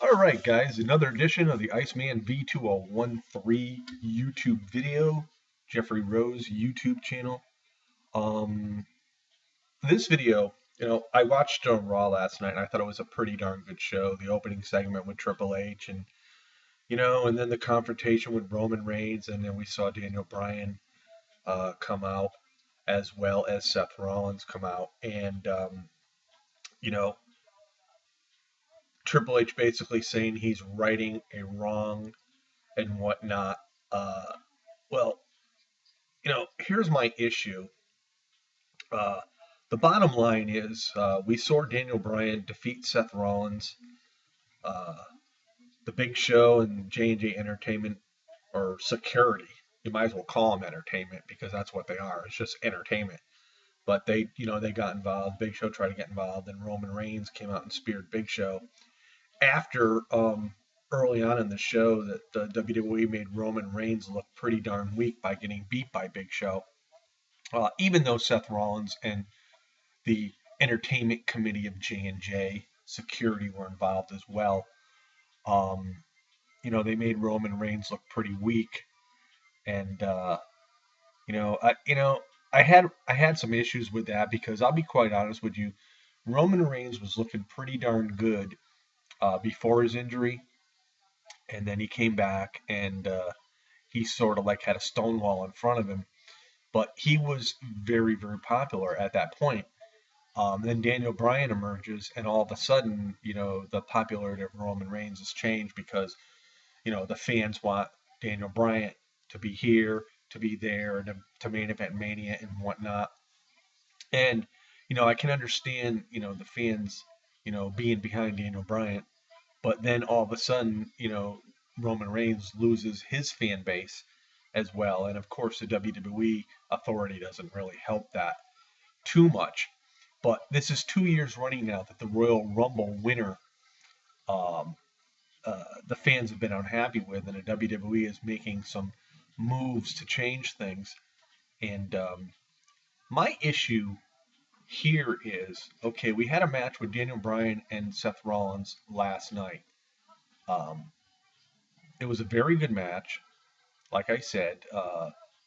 All right, guys, another edition of the Iceman V2013 YouTube video, Jeffrey Rose YouTube channel. Um, this video, I watched it on Raw last night, and I thought it was a pretty darn good show. The opening segment with Triple H, and then the confrontation with Roman Reigns, and then we saw Daniel Bryan come out, as well as Seth Rollins come out, and you know, Triple H basically saying he's righting a wrong and whatnot. Uh, well, here's my issue. Uh, the bottom line is we saw Daniel Bryan defeat Seth Rollins. Uh, the Big Show and J&J Entertainment, or Security. You might as well call them entertainment because that's what they are. It's just entertainment. But they got involved. Big Show tried to get involved, and Roman Reigns came out and speared Big Show after early on in the show that the WWE made Roman Reigns look pretty darn weak by getting beat by Big Show. Even though Seth Rollins and the entertainment committee of J&J Security were involved as well, they made Roman Reigns look pretty weak, and you know, I you know I had some issues with that because I'll be quite honest with you, Roman Reigns was looking pretty darn good before his injury, and then he came back and he sort of like had a stone wall in front of him, but he was very, very popular at that point. Then Daniel Bryan emerges, and all of a sudden, the popularity of Roman Reigns has changed because, the fans want Daniel Bryan to be here, to be there, to main event Mania and whatnot. And, I can understand, the fans, being behind Daniel Bryan, but then all of a sudden, Roman Reigns loses his fan base as well. And of course, the WWE authority doesn't really help that too much. But this is 2 years running now that the Royal Rumble winner, um, the fans have been unhappy with, and the WWE is making some moves to change things. And my issue here is okay, we had a match with Daniel Bryan and Seth Rollins last night. Um, it was a very good match. Like I said,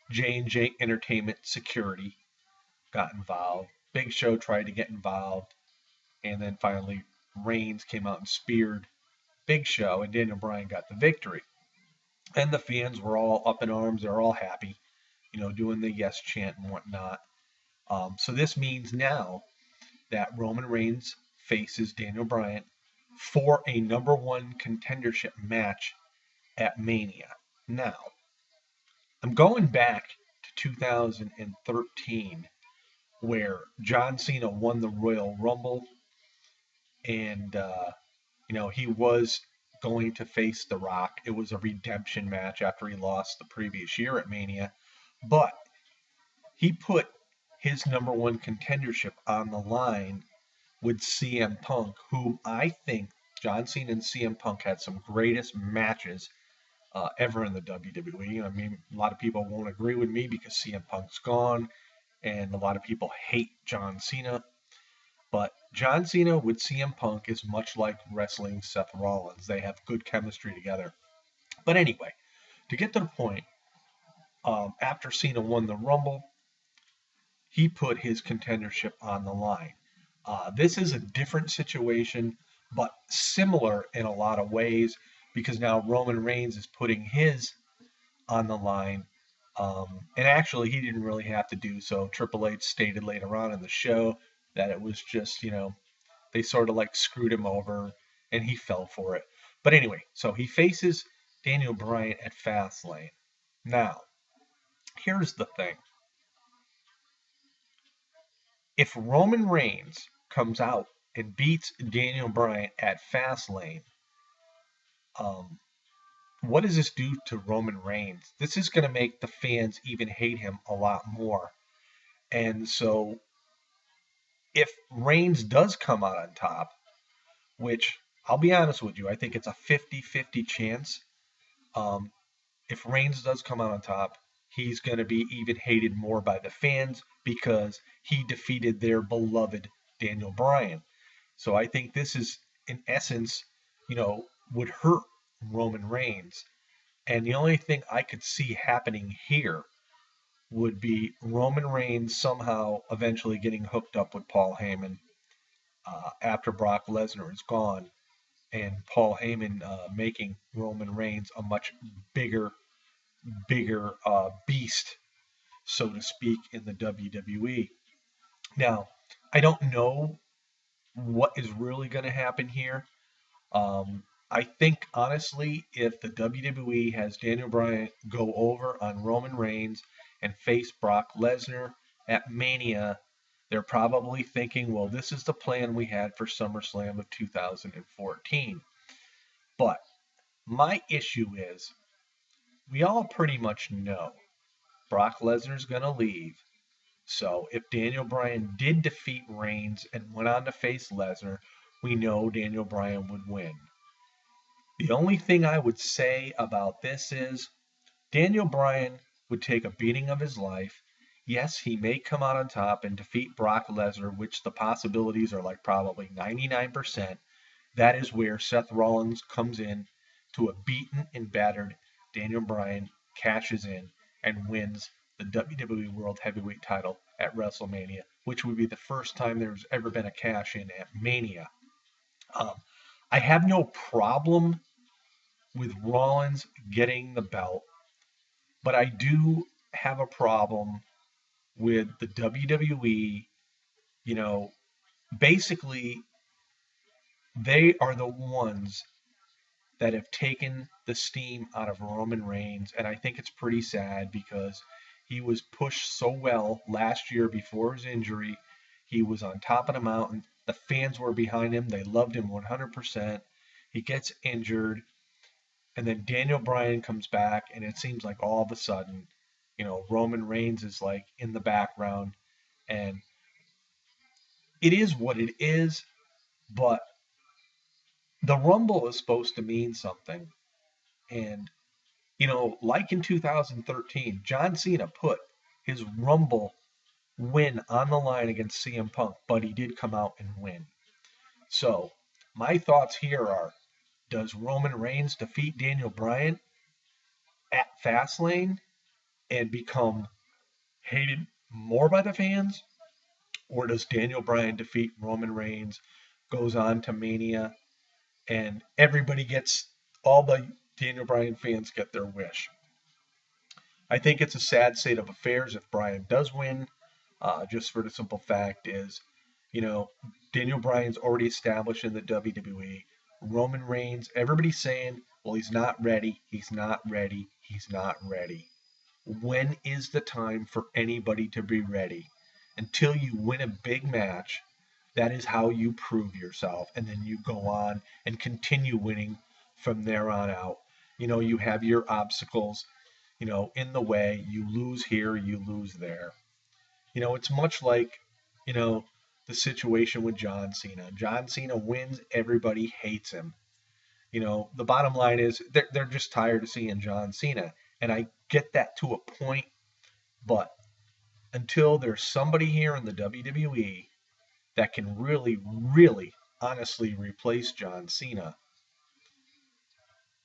J&J Entertainment Security got involved. Big Show tried to get involved, and then finally Reigns came out and speared Big Show, and Daniel Bryan got the victory. And the fans were all up in arms. They're all happy, doing the yes chant and whatnot. So this means now that Roman Reigns faces Daniel Bryan for a number one contendership match at Mania. Now, I'm going back to 2013 where John Cena won the Royal Rumble, and he was going to face The Rock. It was a redemption match after he lost the previous year at Mania, but he put his number one contendership on the line with CM Punk, whom I think John Cena and CM Punk had some greatest matches ever in the WWE. I mean, a lot of people won't agree with me because CM Punk's gone, and a lot of people hate John Cena. But John Cena with CM Punk is much like wrestling Seth Rollins. They have good chemistry together. But anyway, to get to the point, after Cena won the Rumble, he put his contendership on the line. This is a different situation, but similar in a lot of ways because now Roman Reigns is putting his on the line. And actually, he didn't really have to do so. Triple H stated later on in the show that it was just, they sort of like screwed him over and he fell for it. But anyway, so he faces Daniel Bryan at Fastlane. Now, here's the thing. If Roman Reigns comes out and beats Daniel Bryan at Fastlane, um, what does this do to Roman Reigns? This is going to make the fans even hate him a lot more. And so, if Reigns does come out on top, which I'll be honest with you, I think it's a 50-50 chance. Um, if Reigns does come out on top, he's going to be even hated more by the fans because he defeated their beloved Daniel Bryan. So I think this is, in essence, would hurt Roman Reigns. And the only thing I could see happening here would be Roman Reigns somehow eventually getting hooked up with Paul Heyman after Brock Lesnar is gone, and Paul Heyman making Roman Reigns a much bigger beast, so to speak, in the WWE. Now, I don't know what is really going to happen here. I think honestly, if the WWE has Daniel Bryan go over on Roman Reigns and face Brock Lesnar at Mania, they're probably thinking, well, this is the plan we had for SummerSlam of 2014. But my issue is, we all pretty much know Brock Lesnar's going to leave. So if Daniel Bryan did defeat Reigns and went on to face Lesnar, we know Daniel Bryan would win. The only thing I would say about this is Daniel Bryan would take a beating of his life. Yes, he may come out on top and defeat Brock Lesnar, which the possibilities are like probably 99%. That is where Seth Rollins comes in to a beaten and battered Daniel Bryan, cashes in, and wins the WWE World Heavyweight title at WrestleMania, which would be the first time there's ever been a cash in at Mania. Um, I have no problem with Rollins getting the belt, but I do have a problem with the WWE. You know, basically, they are the ones that have taken the steam out of Roman Reigns, and I think it's pretty sad because he was pushed so well last year before his injury. He was on top of the mountain. The fans were behind him. They loved him 100%. He gets injured. And then Daniel Bryan comes back, and it seems like all of a sudden, Roman Reigns is like in the background, and it is what it is. But the Rumble is supposed to mean something, and like in 2013, John Cena put his Rumble win on the line against CM Punk, but he did come out and win. So my thoughts here are: does Roman Reigns defeat Daniel Bryan at Fastlane and become hated more by the fans? Or does Daniel Bryan defeat Roman Reigns, goes on to Mania, and everybody gets, all the Daniel Bryan fans get their wish? I think it's a sad state of affairs if Bryan does win, just for the simple fact is, you know, Daniel Bryan's already established in the WWE. Roman Reigns, everybody's saying, well, he's not ready, he's not ready, he's not ready. When is the time for anybody to be ready? Until you win a big match, that is how you prove yourself. And then you go on and continue winning from there on out. You have your obstacles, in the way. You lose here, you lose there. It's much like, you know, the situation with John Cena. John Cena wins, everybody hates him. The bottom line is they're just tired of seeing John Cena. And I get that to a point, but until there's somebody here in the WWE that can really, really honestly replace John Cena,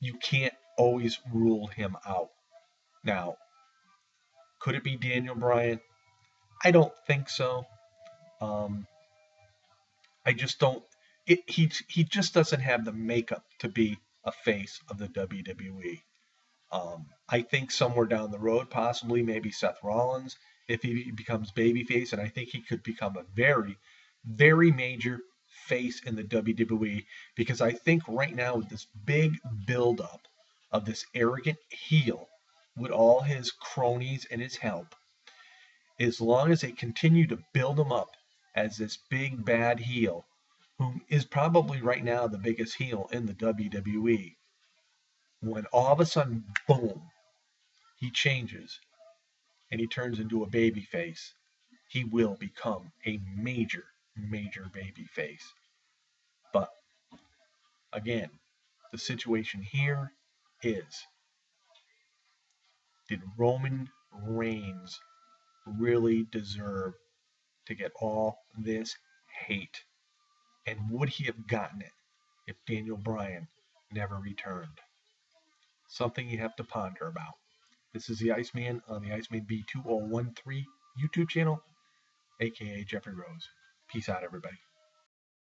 you can't always rule him out. Now, could it be Daniel Bryan? I don't think so. Um, I just don't. He just doesn't have the makeup to be a face of the WWE. I think somewhere down the road, possibly maybe Seth Rollins, if he becomes babyface, and I think he could become a very, very major face in the WWE, because I think right now with this big buildup of this arrogant heel with all his cronies and his help, as long as they continue to build him up as this big bad heel, who is probably right now the biggest heel in the WWE, when all of a sudden, boom, he changes and he turns into a baby face, he will become a major, major baby face. But again, the situation here is, did Roman Reigns really deserve to get all this hate? And would he have gotten it if Daniel Bryan never returned. Something you have to ponder about. This is the Iceman on the Iceman B2013 YouTube channel, aka Jeffrey Rose. Peace out, everybody.